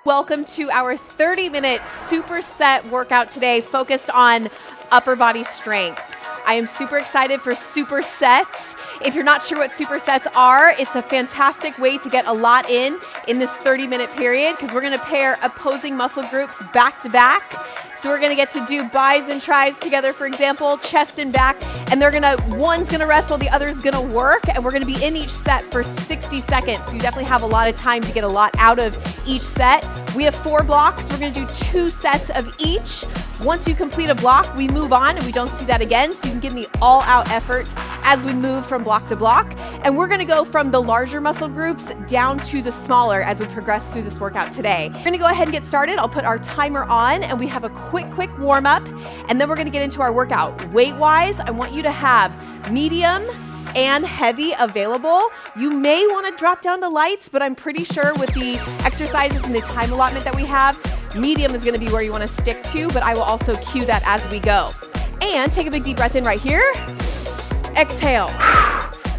Welcome to our 30-minute superset workout today focused on upper body strength. I am super excited for supersets. If you're not sure what supersets are, it's a fantastic way to get a lot in this 30-minute period because we're going to pair opposing muscle groups back to back. So we're going to get to do bis and tris together, for example, chest and back, and one's going to rest while the other's going to work, and we're going to be in each set for 60 seconds. So you definitely have a lot of time to get a lot out of each set. We have 4 blocks. We're going to do 2 sets of each. Once you complete a block, we move on and we don't see that again. So you can give me all-out effort as we move from block to block. And we're going to go from the larger muscle groups down to the smaller as we progress through this workout today. We're going to go ahead and get started. I'll put our timer on and we have a quick warm-up. And then we're going to get into our workout. Weight-wise, I want you to have medium and heavy available. You may want to drop down to lights, but I'm pretty sure with the exercises and the time allotment that we have, medium is going to be where you want to stick to, but I will also cue that as we go. And take a big deep breath in right here. Exhale.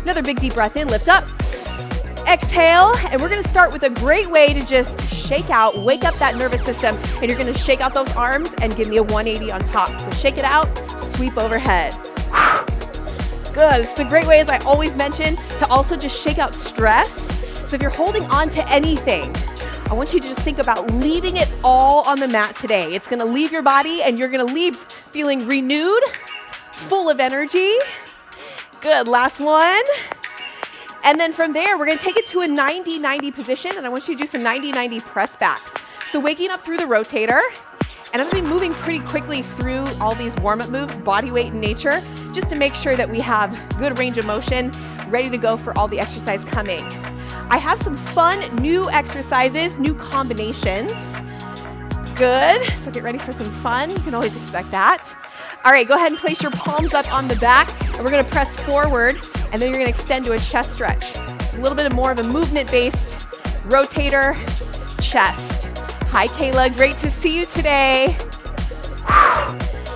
Another big deep breath in, lift up. Exhale, and we're going to start with a great way to just shake out, wake up that nervous system, and you're going to shake out those arms and give me a 180 on top. So shake it out, sweep overhead. Good. It's a great way, as I always mention, to also just shake out stress. So if you're holding on to anything, I want you to just think about leaving it all on the mat today. It's going to leave your body and you're going to leave feeling renewed, full of energy. Good. Last one. And then from there, we're going to take it to a 90-90 position, and I want you to do some 90-90 press backs. So waking up through the rotator. And I'm going to be moving pretty quickly through all these warm-up moves, body weight in nature, just to make sure that we have good range of motion, ready to go for all the exercise coming. I have some fun new exercises, new combinations. Good. So get ready for some fun. You can always expect that. All right, go ahead and place your palms up on the back, and we're going to press forward, and then you're going to extend to a chest stretch. So a little bit more of a movement-based rotator, chest. Hi, Kayla. Great to see you today.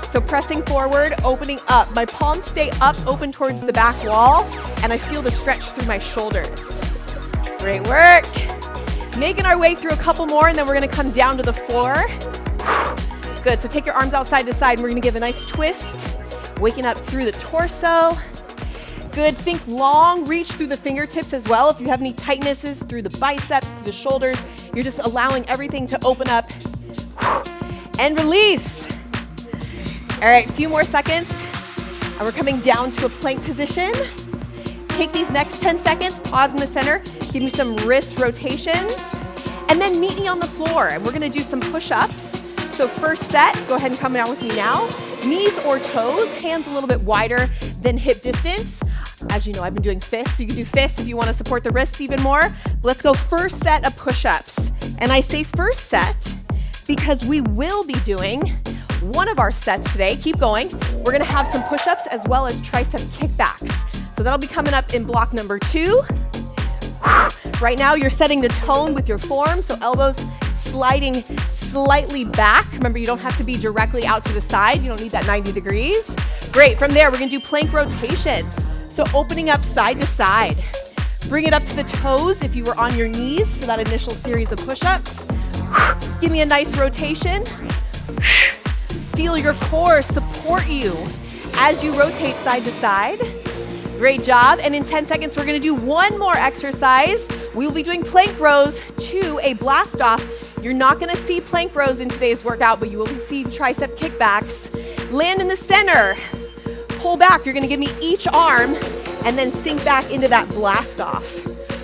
So pressing forward, opening up. My palms stay up, open towards the back wall, and I feel the stretch through my shoulders. Great work. Making our way through a couple more, and then we're going to come down to the floor. Good. So take your arms out side to side, and we're going to give a nice twist. Waking up through the torso. Good. Think long. Reach through the fingertips as well. If you have any tightnesses through the biceps, through the shoulders, you're just allowing everything to open up. And release. All right, a few more seconds. And we're coming down to a plank position. Take these next 10 seconds, pause in the center, give me some wrist rotations, and then meet me on the floor. And we're gonna do some push-ups. So first set, go ahead and come down with me now. Knees or toes, hands a little bit wider than hip distance. As you know, I've been doing fists, so you can do fists if you want to support the wrists even more. But let's go first set of push-ups. And I say first set because we will be doing one of our sets today. Keep going. We're going to have some push-ups as well as tricep kickbacks. So that'll be coming up in block number 2. Right now, you're setting the tone with your form, so elbows sliding slightly back. Remember, you don't have to be directly out to the side. You don't need that 90 degrees. Great. From there, we're going to do plank rotations. So opening up side to side. Bring it up to the toes if you were on your knees for that initial series of push-ups. Give me a nice rotation. Feel your core support you as you rotate side to side. Great job. And in 10 seconds, we're going to do one more exercise. We will be doing plank rows to a blast off. You're not going to see plank rows in today's workout, but you will see tricep kickbacks. Land in the center. Pull back. You're going to give me each arm and then sink back into that blast off.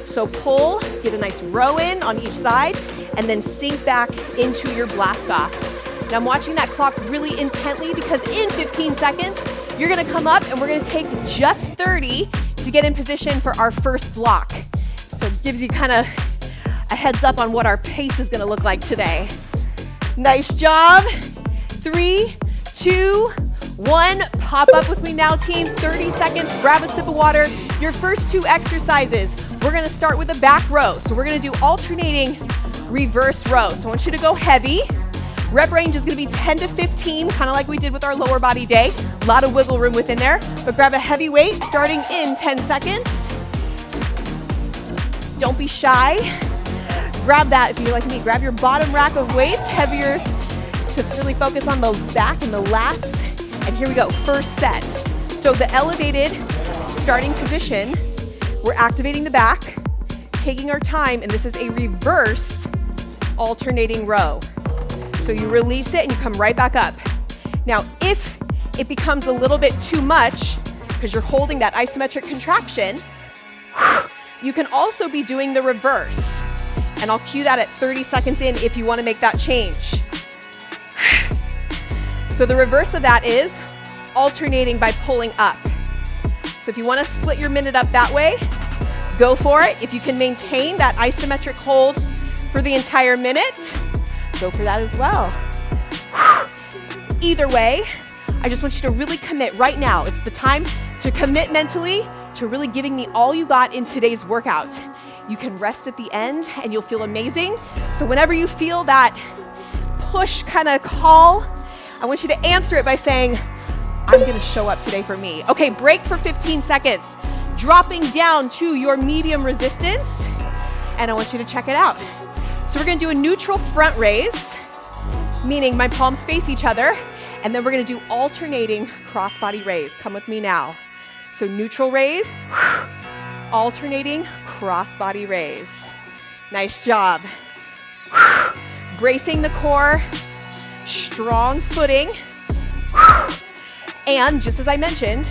So pull, get a nice row in on each side, and then sink back into your blast off. Now I'm watching that clock really intently because in 15 seconds, you're going to come up and we're going to take just 30 to get in position for our first block. So it gives you kind of a heads up on what our pace is going to look like today. Nice job. 3, 2, 1, pop up with me now, team. 30 seconds, grab a sip of water. Your first 2 exercises, we're gonna start with a back row. So we're gonna do alternating reverse rows. So I want you to go heavy. Rep range is gonna be 10 to 15, kind of like we did with our lower body day. A lot of wiggle room within there, but grab a heavy weight starting in 10 seconds. Don't be shy. grab that. If you're like me, grab your bottom rack of weights, heavier, to really focus on the back and the lats. And here we go, first set. So the elevated starting position, we're activating the back, taking our time, and this is a reverse alternating row. So you release it and you come right back up. Now, if it becomes a little bit too much, because you're holding that isometric contraction, you can also be doing the reverse. And I'll cue that at 30 seconds in if you want to make that change. So the reverse of that is alternating by pulling up. So if you want to split your minute up that way, go for it. If you can maintain that isometric hold for the entire minute, go for that as well. Either way, I just want you to really commit right now. It's the time to commit mentally to really giving me all you got in today's workout. You can rest at the end and you'll feel amazing. So whenever you feel that push kind of call, I want you to answer it by saying, I'm gonna show up today for me. Okay, break for 15 seconds. Dropping down to your medium resistance, and I want you to check it out. So we're gonna do a neutral front raise, meaning my palms face each other, and then we're gonna do alternating cross-body raise. Come with me now. So neutral raise, alternating cross-body raise. Nice job. Bracing the core, strong footing. And just as I mentioned,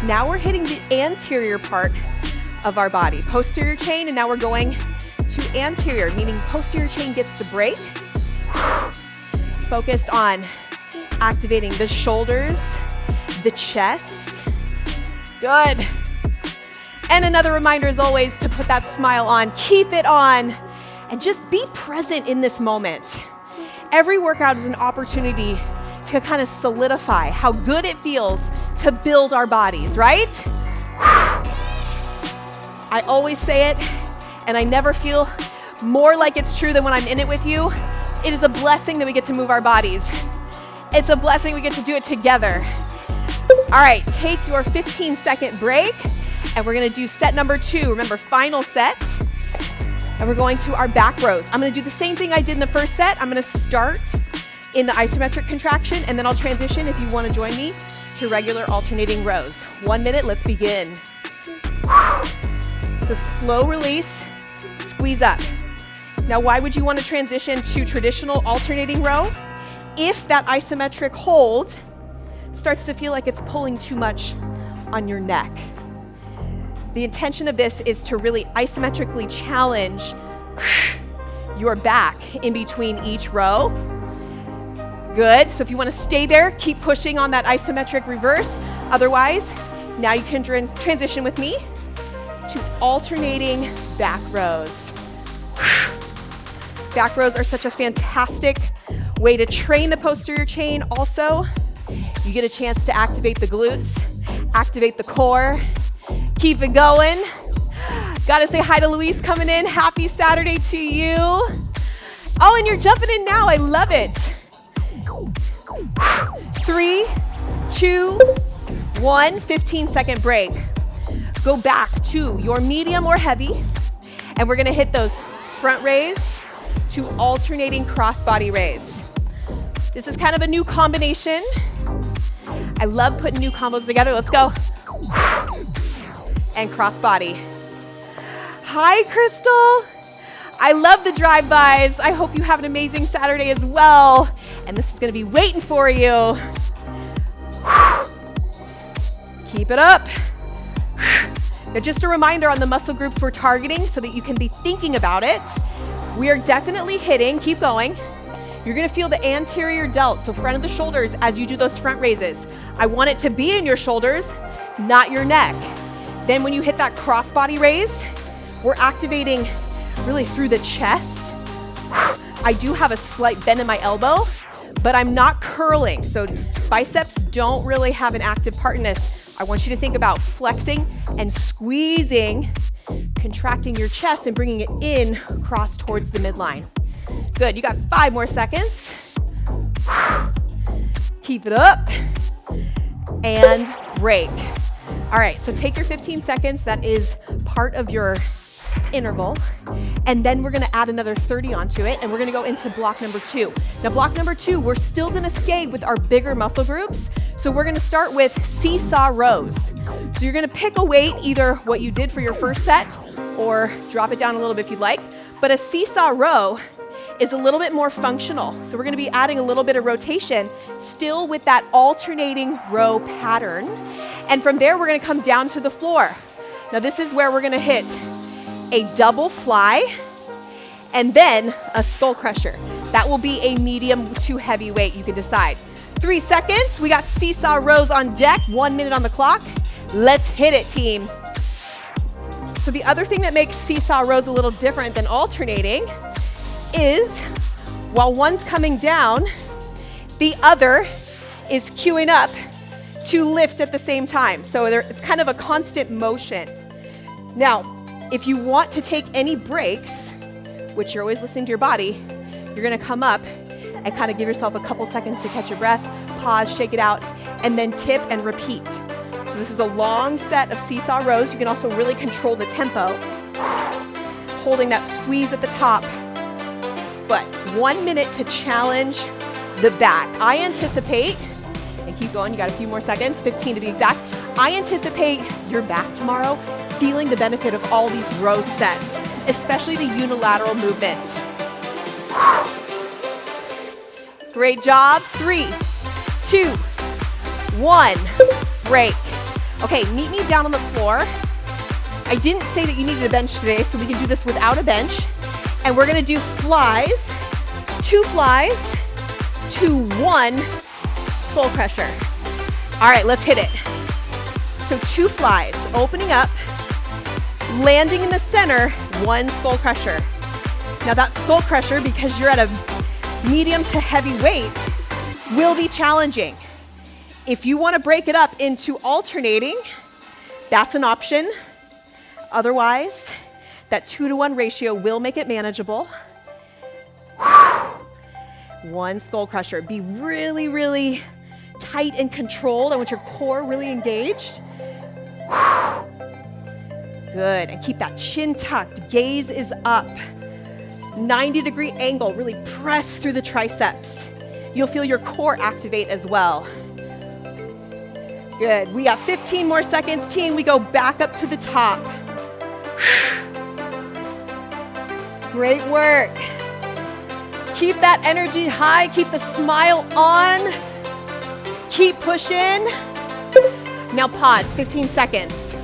now we're hitting the anterior part of our body. Posterior chain, and now we're going to anterior, meaning posterior chain gets to break. Focused on activating the shoulders, the chest. Good. And another reminder as always to put that smile on, keep it on, and just be present in this moment. Every workout is an opportunity to kind of solidify how good it feels to build our bodies, right? I always say it, and I never feel more like it's true than when I'm in it with you. It is a blessing that we get to move our bodies. It's a blessing we get to do it together. All right, take your 15-second break, and we're gonna do set number 2. Remember, final set. And we're going to our back rows. I'm gonna do the same thing I did in the first set. I'm gonna start in the isometric contraction, and then I'll transition if you wanna join me to regular alternating rows. 1 minute, let's begin. So slow release, squeeze up. Now, why would you wanna transition to traditional alternating row? If that isometric hold starts to feel like it's pulling too much on your neck. The intention of this is to really isometrically challenge your back in between each row. Good, so if you wanna stay there, keep pushing on that isometric reverse. Otherwise, now you can transition with me to alternating back rows. Back rows are such a fantastic way to train the posterior chain. Also, you get a chance to activate the glutes, activate the core, keep it going. Gotta say hi to Luis coming in. Happy Saturday to you. Oh, and you're jumping in now, I love it. 3, 2, 1, 15-second break. Go back to your medium or heavy, and we're gonna hit those front raise to alternating cross-body raise. This is kind of a new combination. I love putting new combos together. Let's go. And cross-body. Hi, Crystal. I love the drive-bys. I hope you have an amazing Saturday as well. And this is gonna be waiting for you. Keep it up. Now, just a reminder on the muscle groups we're targeting so that you can be thinking about it. We are definitely hitting, keep going. You're gonna feel the anterior delt, so front of the shoulders as you do those front raises. I want it to be in your shoulders, not your neck. Then when you hit that cross-body raise, we're activating really through the chest. I do have a slight bend in my elbow, but I'm not curling. So biceps don't really have an active part in this. I want you to think about flexing and squeezing, contracting your chest and bringing it in across towards the midline. Good, you got 5 more seconds. Keep it up and break. All right, so take your 15 seconds. That is part of your interval, and then we're gonna add another 30 onto it, and we're gonna go into block number 2. Now block number 2, we're still gonna stay with our bigger muscle groups, so we're gonna start with seesaw rows. So you're gonna pick a weight, either what you did for your first set, or drop it down a little bit if you'd like, but a seesaw row is a little bit more functional. So we're gonna be adding a little bit of rotation, still with that alternating row pattern. And from there, we're gonna come down to the floor. Now this is where we're gonna hit a double fly and then a skull crusher. That will be a medium to heavy weight, you can decide. 3 seconds, we got seesaw rows on deck, 1 minute on the clock. Let's hit it, team. So the other thing that makes seesaw rows a little different than alternating is while one's coming down, the other is queuing up to lift at the same time. So it's kind of a constant motion. Now, if you want to take any breaks, which you're always listening to your body, you're gonna come up and kind of give yourself a couple seconds to catch your breath, pause, shake it out, and then tip and repeat. So this is a long set of seesaw rows. You can also really control the tempo, holding that squeeze at the top. But 1 minute to challenge the back. I anticipate, and keep going, you got a few more seconds, 15 to be exact. I anticipate your back tomorrow feeling the benefit of all these row sets, especially the unilateral movement. Great job. 3, 2, 1, break. Okay, meet me down on the floor. I didn't say that you needed a bench today, so we can do this without a bench. And we're gonna do flies, 2 flies to 1 skull crusher. All right, let's hit it. So 2 flies, opening up, landing in the center, 1 skull crusher. Now that skull crusher, because you're at a medium to heavy weight, will be challenging. If you wanna break it up into alternating, that's an option. Otherwise, that 2-to-1 ratio will make it manageable. 1 skull crusher. Be really, really tight and controlled. I want your core really engaged. Good, and keep that chin tucked. Gaze is up. 90-degree angle, really press through the triceps. You'll feel your core activate as well. Good, we got 15 more seconds, team. We go back up to the top. Great work. Keep that energy high, keep the smile on. Keep pushing. Now pause, 15 seconds.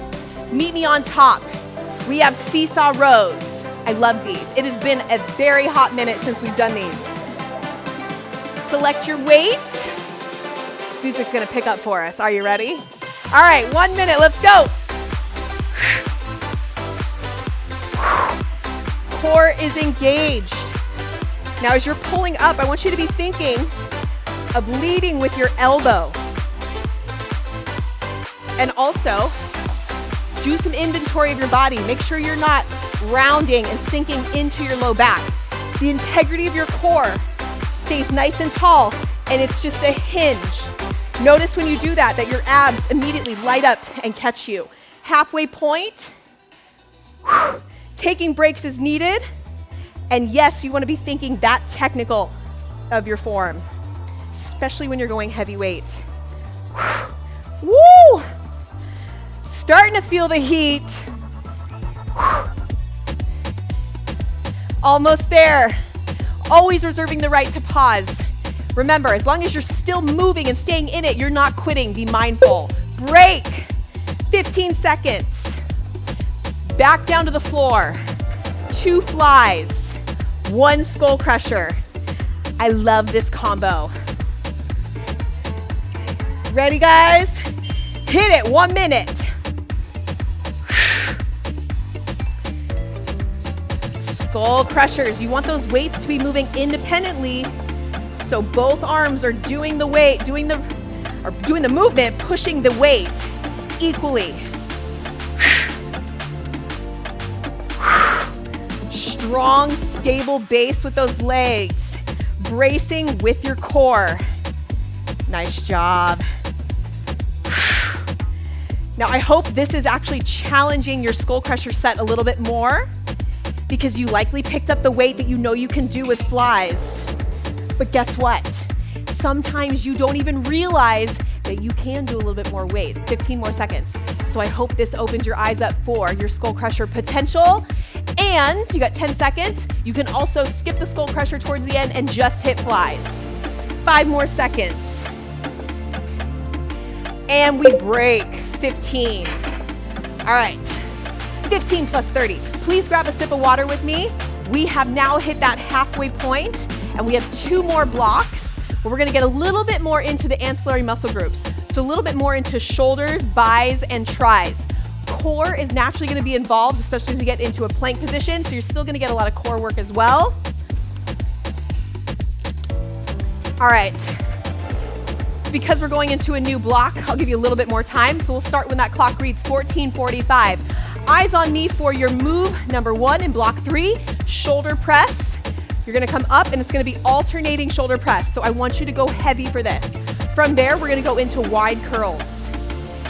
Meet me on top. We have seesaw rows. I love these. It has been a very hot minute since we've done these. Select your weight. This music's gonna pick up for us. Are you ready? All right, 1 minute, let's go. Core is engaged. Now as you're pulling up, I want you to be thinking of leading with your elbow. And also, do some inventory of your body. Make sure you're not rounding and sinking into your low back. The integrity of your core stays nice and tall, and it's just a hinge. Notice when you do that your abs immediately light up and catch you. Halfway point. Taking breaks is needed. And yes, you want to be thinking that technical of your form, especially when you're going heavyweight. Woo! Starting to feel the heat. Almost there. Always reserving the right to pause. Remember, as long as you're still moving and staying in it, you're not quitting. Be mindful. Break. 15 seconds. Back down to the floor. 2 flies. 1 skull crusher. I love this combo. Ready, guys? Hit it, 1 minute. Skull crushers. You want those weights to be moving independently, so both arms are doing the weight, doing the movement, pushing the weight equally. Strong, stable base with those legs. Bracing with your core. Nice job. Now I hope this is actually challenging your skull crusher set a little bit more. because you likely picked up the weight that you know you can do with flies. But guess what? Sometimes you don't even realize that you can do a little bit more weight. 15 more seconds. So I hope this opens your eyes up for your skull crusher potential. And you got 10 seconds. You can also skip the skull crusher towards the end and just hit flies. 5 more seconds. And we break. 15. All right. 15 plus 30. Please grab a sip of water with me. We have now hit that halfway point, and we have 2 more blocks where we're gonna get a little bit more into the ancillary muscle groups. So a little bit more into shoulders, bis, and tris. Core is naturally gonna be involved, especially as we get into a plank position, so you're still gonna get a lot of core work as well. All right. Because we're going into a new block, I'll give you a little bit more time, so we'll start when that clock reads 14:45. Eyes on me for your move number 1 in block 3, shoulder press. You're gonna come up and it's gonna be alternating shoulder press. So I want you to go heavy for this. From there, we're gonna go into wide curls.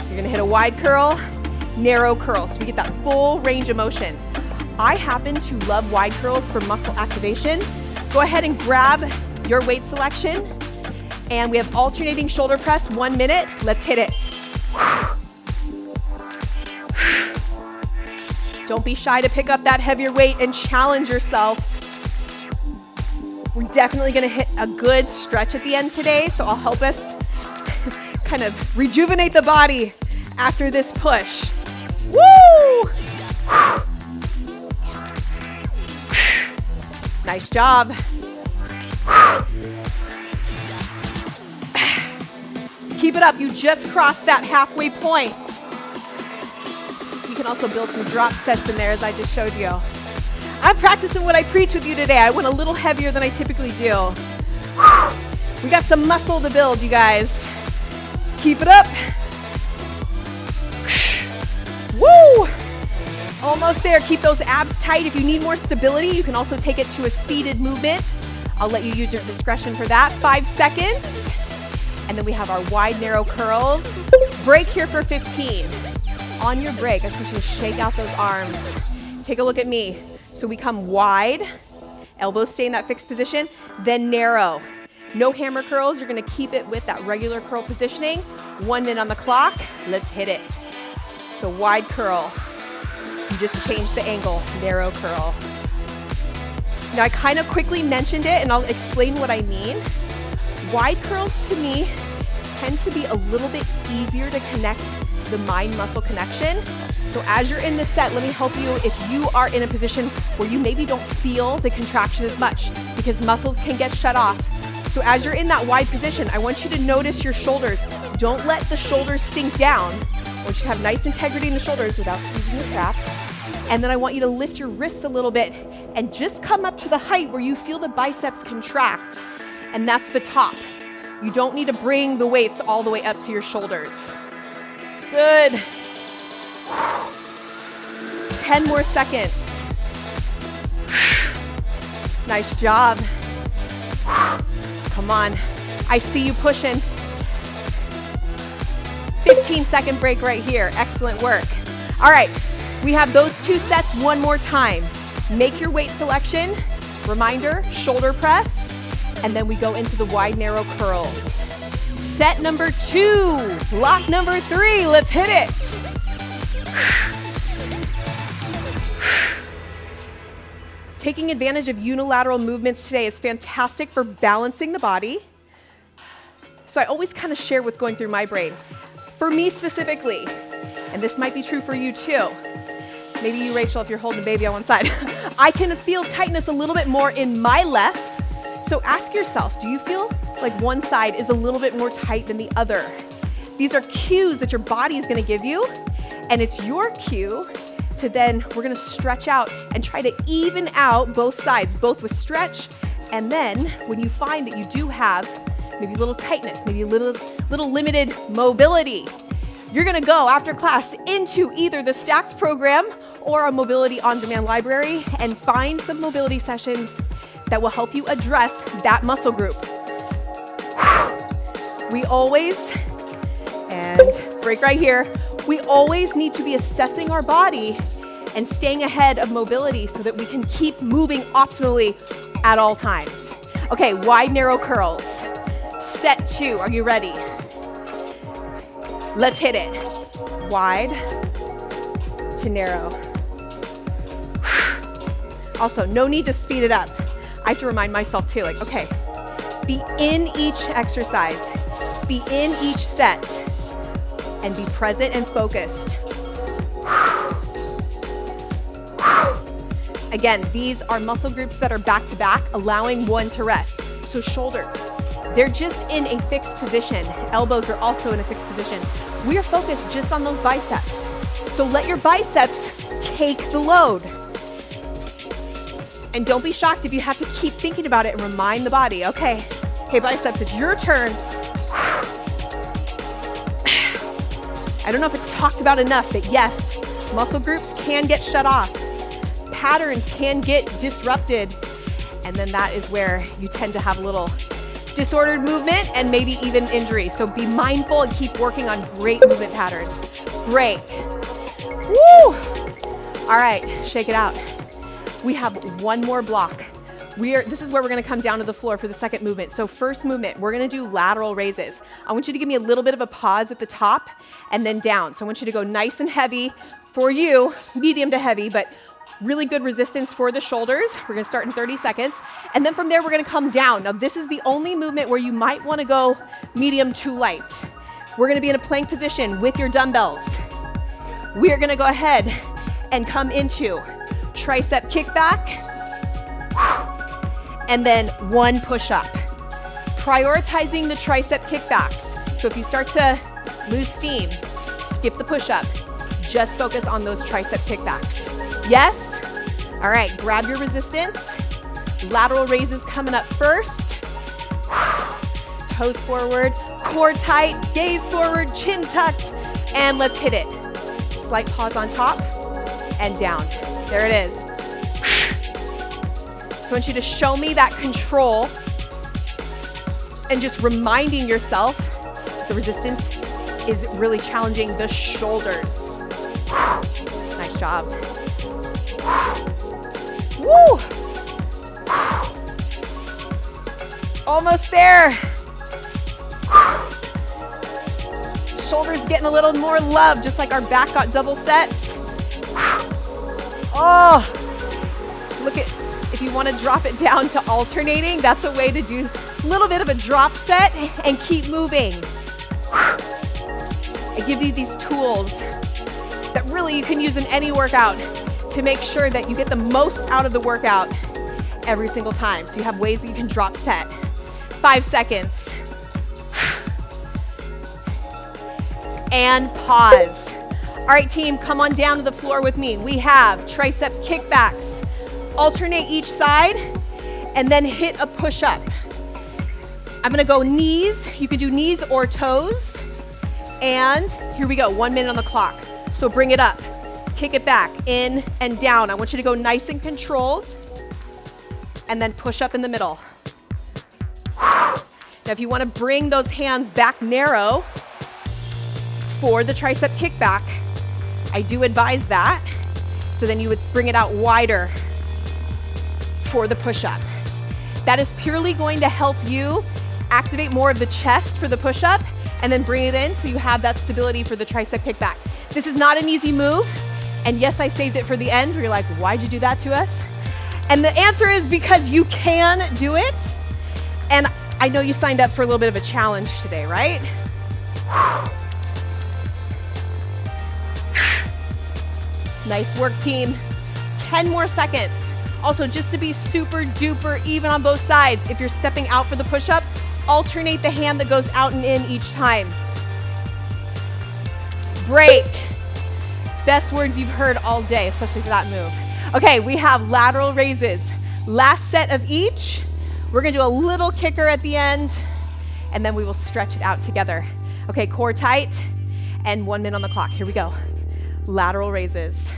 You're gonna hit a wide curl, narrow curl, so we get that full range of motion. I happen to love wide curls for muscle activation. Go ahead and grab your weight selection. And we have alternating shoulder press, 1 minute. Let's hit it. Don't be shy to pick up that heavier weight and challenge yourself. We're definitely gonna hit a good stretch at the end today, so I'll help us kind of rejuvenate the body after this push. Woo! Nice job. Keep it up, you just crossed that halfway point. You can also build some drop sets in there as I just showed you. I'm practicing what I preach with you today. I went a little heavier than I typically do. We got some muscle to build, you guys. Keep it up. Woo! Almost there. Keep those abs tight. If you need more stability, you can also take it to a seated movement. I'll let you use your discretion for that. 5 seconds. And then we have our wide, narrow curls. Break here for 15. On your break, I just want you to shake out those arms. Take a look at me. So we come wide, elbows stay in that fixed position, then narrow. No hammer curls, you're gonna keep it with that regular curl positioning. 1 minute on the clock, let's hit it. So wide curl, you just change the angle, narrow curl. Now I kind of quickly mentioned it and I'll explain what I mean. Wide curls to me tend to be a little bit easier to connect the mind-muscle connection. So as you're in this set, let me help you if you are in a position where you maybe don't feel the contraction as much because muscles can get shut off. So as you're in that wide position, I want you to notice your shoulders. Don't let the shoulders sink down. I want you to have nice integrity in the shoulders without squeezing your traps. And then I want you to lift your wrists a little bit and just come up to the height where you feel the biceps contract. And that's the top. You don't need to bring the weights all the way up to your shoulders. Good. 10 more seconds. Nice job. Come on. I see you pushing. 15-second break right here. Excellent work. All right. We have those 2 sets one more time. Make your weight selection. Reminder, shoulder press. And then we go into the wide, narrow curls. Set number 2. Block number 3. Let's hit it. Taking advantage of unilateral movements today is fantastic for balancing the body. So I always kind of share what's going through my brain. For me specifically, and this might be true for you too, maybe you, Rachel, if you're holding a baby on one side, I can feel tightness a little bit more in my left. So ask yourself, do you feel like one side is a little bit more tight than the other? These are cues that your body is going to give you, and it's your cue to then, we're gonna stretch out and try to even out both sides, both with stretch, and then when you find that you do have maybe a little tightness, maybe a little limited mobility, you're gonna go after class into either the Stacked program or a mobility on-demand library and find some mobility sessions that will help you address that muscle group. We always, and break right here, we always need to be assessing our body and staying ahead of mobility so that we can keep moving optimally at all times. Okay, wide, narrow curls. Set 2, are you ready? Let's hit it. Wide to narrow. Also, no need to speed it up. I have to remind myself too, like, okay, be in each exercise, be in each set, and be present and focused. Again, these are muscle groups that are back to back, allowing one to rest. So shoulders, they're just in a fixed position. Elbows are also in a fixed position. We are focused just on those biceps. So let your biceps take the load. And don't be shocked if you have to keep thinking about it and remind the body, okay, hey biceps, it's your turn. I don't know if it's talked about enough, but yes, muscle groups can get shut off. Patterns can get disrupted. And then that is where you tend to have a little disordered movement and maybe even injury. So be mindful and keep working on great movement patterns. Break. Woo! All right, shake it out. We have one more block. This is where we're gonna come down to the floor for the second movement. So first movement, we're gonna do lateral raises. I want you to give me a little bit of a pause at the top and then down. So I want you to go nice and heavy for you, medium to heavy, but really good resistance for the shoulders. We're gonna start in 30 seconds. And then from there, we're gonna come down. Now this is the only movement where you might wanna go medium to light. We're gonna be in a plank position with your dumbbells. We are gonna go ahead and come into tricep kickback, and then one push-up. Prioritizing the tricep kickbacks. So if you start to lose steam, skip the push-up. Just focus on those tricep kickbacks. Yes? All right, grab your resistance. Lateral raises coming up first. Toes forward, core tight, gaze forward, chin tucked, and let's hit it. Slight pause on top and down. There it is. So I want you to show me that control and just reminding yourself the resistance is really challenging the shoulders. Nice job. Woo! Almost there. Shoulders getting a little more love, just like our back got double sets. Oh, look at, if you want to drop it down to alternating, that's a way to do a little bit of a drop set and keep moving. I give you these tools that really you can use in any workout to make sure that you get the most out of the workout every single time. So you have ways that you can drop set. 5 seconds. And pause. All right, team, come on down to the floor with me. We have tricep kickbacks. Alternate each side and then hit a push-up. I'm gonna go knees. You could do knees or toes. And here we go, 1 minute on the clock. So bring it up, kick it back, in and down. I want you to go nice and controlled and then push up in the middle. Now, if you wanna bring those hands back narrow for the tricep kickback, I do advise that. So then you would bring it out wider for the push-up. That is purely going to help you activate more of the chest for the push-up and then bring it in so you have that stability for the tricep kickback. This is not an easy move. And yes, I saved it for the end where you're like, why'd you do that to us? And the answer is because you can do it. And I know you signed up for a little bit of a challenge today, right? Nice work, team. 10 more seconds. Also, just to be super duper even on both sides, if you're stepping out for the push-up, alternate the hand that goes out and in each time. Break. Best words you've heard all day, especially for that move. Okay, we have lateral raises. Last set of each. We're gonna do a little kicker at the end, and then we will stretch it out together. Okay, core tight, and 1 minute on the clock. Here we go. Lateral raises.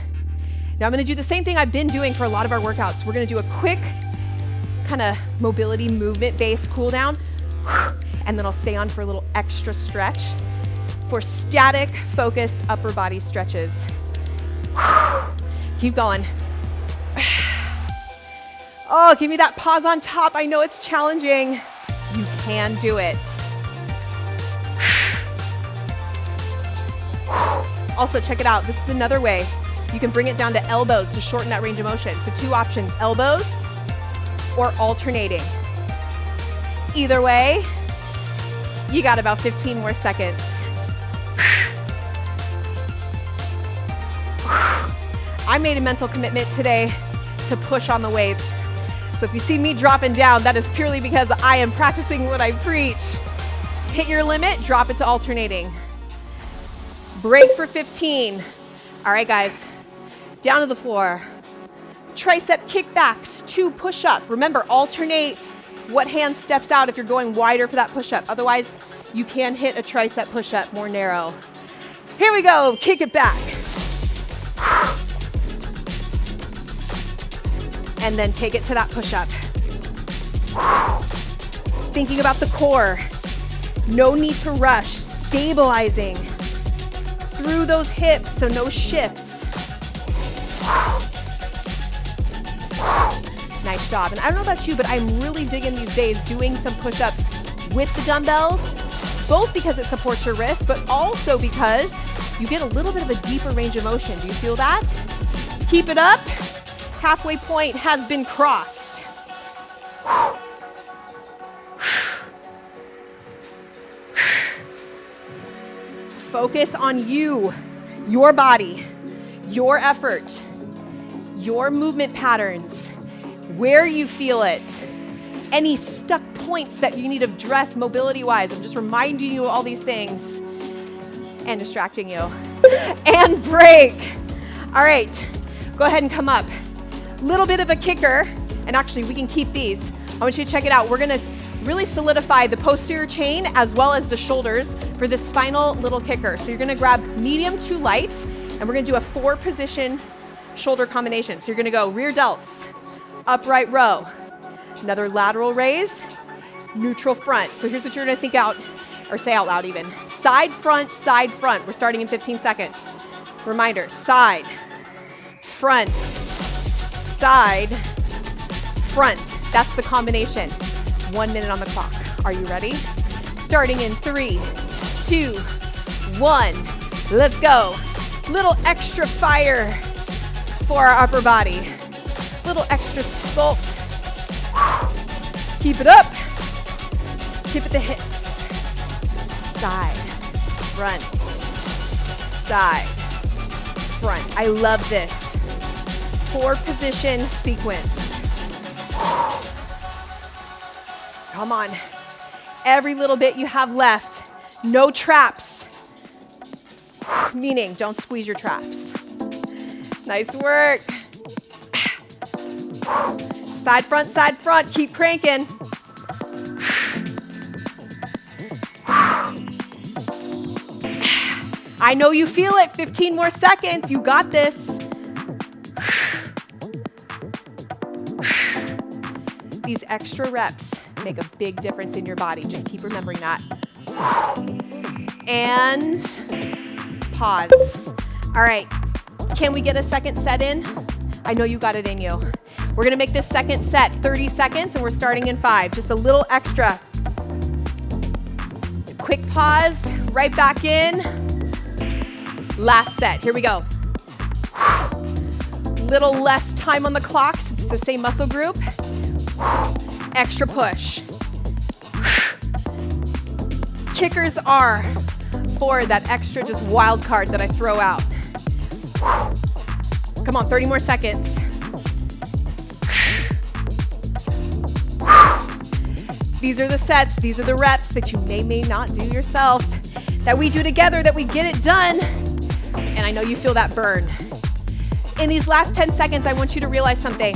Now I'm gonna do the same thing I've been doing for a lot of our workouts. We're gonna do a quick kind of mobility movement-based cool down, and then I'll stay on for a little extra stretch for static, focused upper body stretches. Keep going. Oh, give me that pause on top. I know it's challenging. You can do it. Also, check it out. This is another way. You can bring it down to elbows to shorten that range of motion. So 2 options, elbows or alternating. Either way, you got about 15 more seconds. I made a mental commitment today to push on the weights. So if you see me dropping down, that is purely because I am practicing what I preach. Hit your limit, drop it to alternating. Break for 15. All right, guys, down to the floor. Tricep kickbacks, 2 push-up. Remember, alternate what hand steps out if you're going wider for that push-up. Otherwise, you can hit a tricep push-up more narrow. Here we go, kick it back. And then take it to that push-up. Thinking about the core. No need to rush, stabilizing through those hips, so no shifts. Nice job. And I don't know about you, but I'm really digging these days doing some push-ups with the dumbbells, both because it supports your wrist, but also because you get a little bit of a deeper range of motion. Do you feel that? Keep it up. Halfway point has been crossed. Focus on you, your body, your effort, your movement patterns, where you feel it, any stuck points that you need to address mobility-wise. I'm just reminding you of all these things and distracting you. And break. All right, go ahead and come up. Little bit of a kicker, and actually we can keep these. I want you to check it out. We're gonna really solidify the posterior chain as well as the shoulders for this final little kicker. So you're gonna grab medium to light, and we're gonna do a 4-position shoulder combination. So you're gonna go rear delts, upright row, another lateral raise, neutral front. So here's what you're gonna think out, or say out loud even. Side, front, side, front. We're starting in 15 seconds. Reminder, side, front, side, front. That's the combination. 1 minute on the clock. Are you ready? Starting in 3, 2, 1. Let's go. Little extra fire for our upper body. Little extra sculpt. Keep it up. Tip at the hips. Side, front, side, front. I love this. 4-position sequence. Come on. Every little bit you have left. No traps. Meaning, don't squeeze your traps. Nice work. Side, front. Keep cranking. I know you feel it. 15 more seconds. You got this. These extra reps make a big difference in your body. Just keep remembering that. And pause. All right. Can we get a second set in? I know you got it in you. We're gonna make this second set 30 seconds, and we're starting in 5. Just a little extra. Quick pause, right back in. Last set, here we go. Little less time on the clock since it's the same muscle group. Extra push. Kickers are for that extra just wild card that I throw out. Come on, 30 more seconds. These are the sets, these are the reps that you may not do yourself, that we do together, that we get it done. And I know you feel that burn. In these last 10 seconds, I want you to realize something.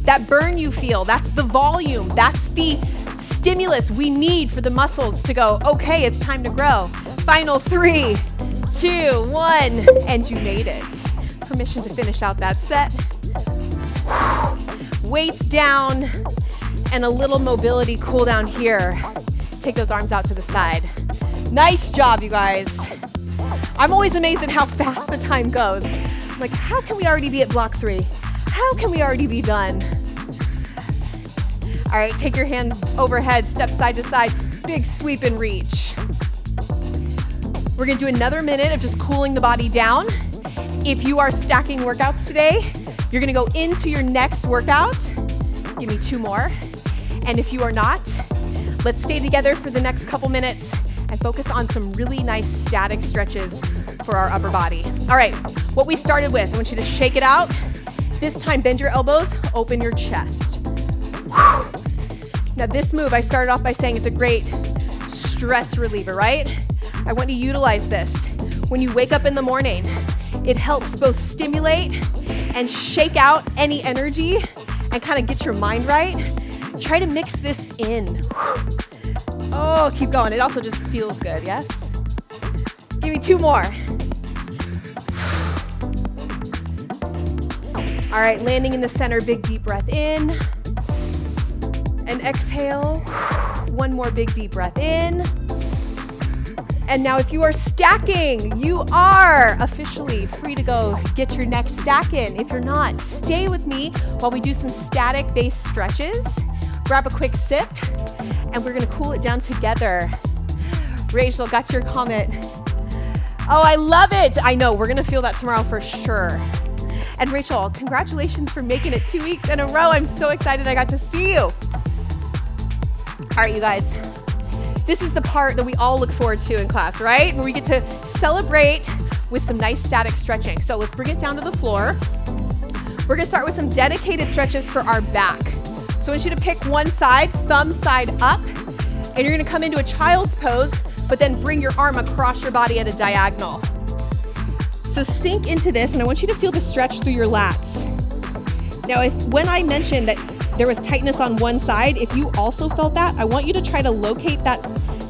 That burn you feel, that's the volume, that's the stimulus we need for the muscles to go, okay, it's time to grow. Final 3, 2, 1, and you made it. Permission to finish out that set. Weights down, and a little mobility cool down here. Take those arms out to the side. Nice job, you guys. I'm always amazed at how fast the time goes. Like, how can we already be at block 3? How can we already be done? All right, take your hands overhead, step side to side, big sweep and reach. We're gonna do another minute of just cooling the body down. If you are stacking workouts today, you're gonna go into your next workout. Give me 2 more. And if you are not, let's stay together for the next couple minutes and focus on some really nice static stretches for our upper body. All right, what we started with, I want you to shake it out. This time, bend your elbows, open your chest. Now this move, I started off by saying it's a great stress reliever, right? I want you to utilize this. When you wake up in the morning, it helps both stimulate and shake out any energy and kind of get your mind right. Try to mix this in. Oh, keep going. It also just feels good, yes? Give me 2 more. All right, landing in the center, big deep breath in. And exhale. 1 more big deep breath in. And now if you are stacking, you are officially free to go get your next stack in. If you're not, stay with me while we do some static-based stretches. Grab a quick sip, and we're gonna cool it down together. Rachel, got your comment. Oh, I love it. I know, we're gonna feel that tomorrow for sure. And Rachel, congratulations for making it 2 weeks in a row. I'm so excited I got to see you. All right, you guys. This is the part that we all look forward to in class, right? Where we get to celebrate with some nice static stretching. So let's bring it down to the floor. We're gonna start with some dedicated stretches for our back. So I want you to pick one side, thumb side up, and you're gonna come into a child's pose, but then bring your arm across your body at a diagonal. So sink into this, and I want you to feel the stretch through your lats. Now, when I mentioned that there was tightness on one side, if you also felt that, I want you to try to locate that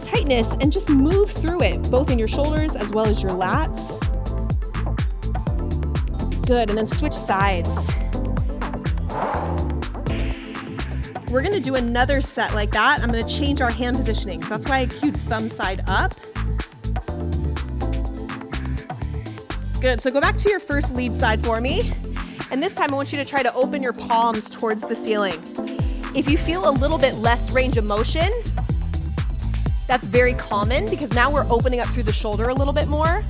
tightness and just move through it, both in your shoulders as well as your lats. Good, and then switch sides. We're gonna do another set like that. I'm gonna change our hand positioning. So that's why I cued thumb side up. Good, so go back to your first lead side for me. And this time I want you to try to open your palms towards the ceiling. If you feel a little bit less range of motion, that's very common because now we're opening up through the shoulder a little bit more.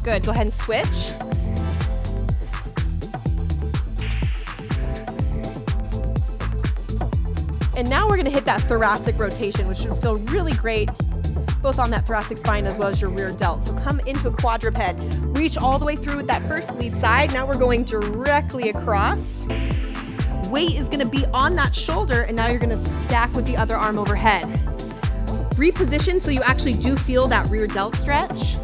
Good, go ahead and switch. And now we're gonna hit that thoracic rotation, which should feel really great, both on that thoracic spine as well as your rear delt. So come into a quadruped, reach all the way through with that first lead side. Now we're going directly across. Weight is gonna be on that shoulder, and now you're gonna stack with the other arm overhead. Reposition so you actually do feel that rear delt stretch.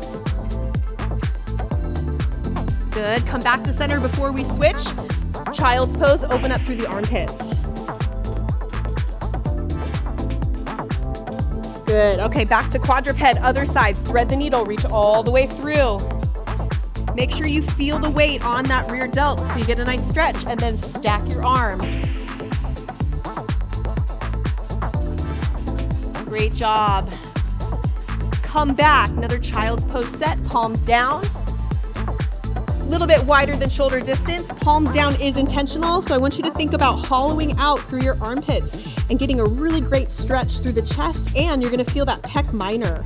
Good, come back to center before we switch. Child's pose, open up through the armpits. Good, okay, back to quadruped, other side. Thread the needle, reach all the way through. Make sure you feel the weight on that rear delt so you get a nice stretch, and then stack your arm. Great job. Come back, another child's pose set, palms down. A little bit wider than shoulder distance. Palms down is intentional, so I want you to think about hollowing out through your armpits and getting a really great stretch through the chest, and you're gonna feel that pec minor.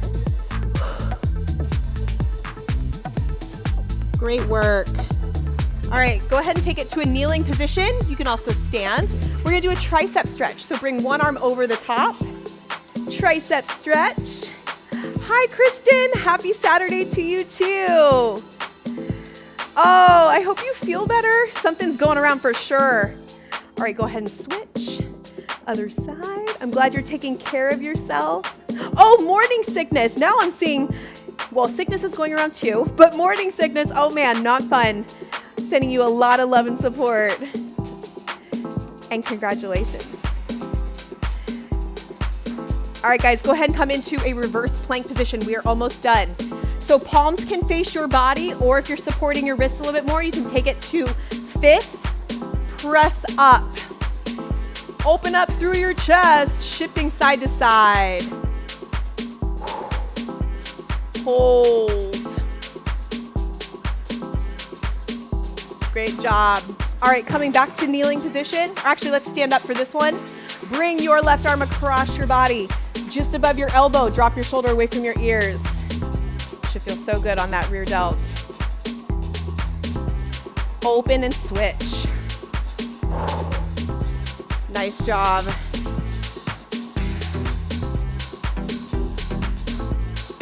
Great work. All right, go ahead and take it to a kneeling position. You can also stand. We're gonna do a tricep stretch. So bring one arm over the top. Tricep stretch. Hi, Kristen. Happy Saturday to you too. Oh, I hope you feel better. Something's going around for sure. All right, go ahead and switch. Other side. I'm glad you're taking care of yourself. Oh, morning sickness. Now I'm seeing, well, sickness is going around too, but morning sickness, oh man, not fun. Sending you a lot of love and support. And congratulations. All right, guys, go ahead and come into a reverse plank position. We are almost done. So palms can face your body, or if you're supporting your wrists a little bit more, you can take it to fists, press up. Open up through your chest, shifting side to side. Hold. Great job. All right, coming back to kneeling position. Or actually, let's stand up for this one. Bring your left arm across your body, just above your elbow. Drop your shoulder away from your ears. Should feel so good on that rear delt. Open and switch. Nice job.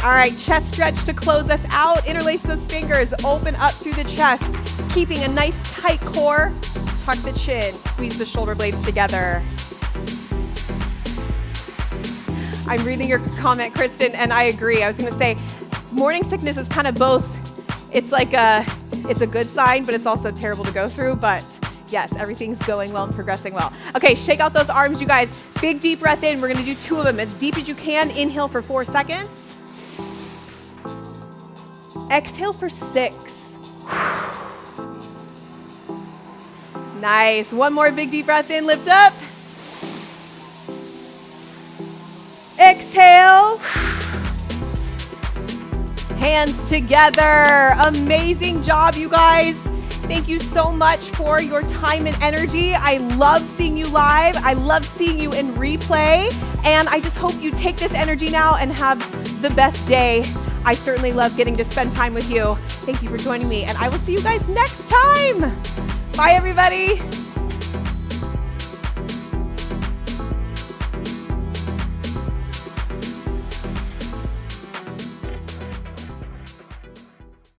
All right, chest stretch to close us out. Interlace those fingers, open up through the chest, keeping a nice tight core. Tuck the chin, squeeze the shoulder blades together. I'm reading your comment, Kristen, and I agree. I was gonna say, morning sickness is kind of both. It's like it's a good sign, but it's also terrible to go through, but yes, everything's going well and progressing well. Okay, shake out those arms, you guys. Big, deep breath in. We're gonna do 2 of them as deep as you can. Inhale for 4 seconds. Exhale for 6. Nice. One more big deep breath in, lift up. Exhale. Hands together. Amazing job, you guys. Thank you so much for your time and energy. I love seeing you live. I love seeing you in replay. And I just hope you take this energy now and have the best day. I certainly love getting to spend time with you. Thank you for joining me, and I will see you guys next time. Bye, everybody.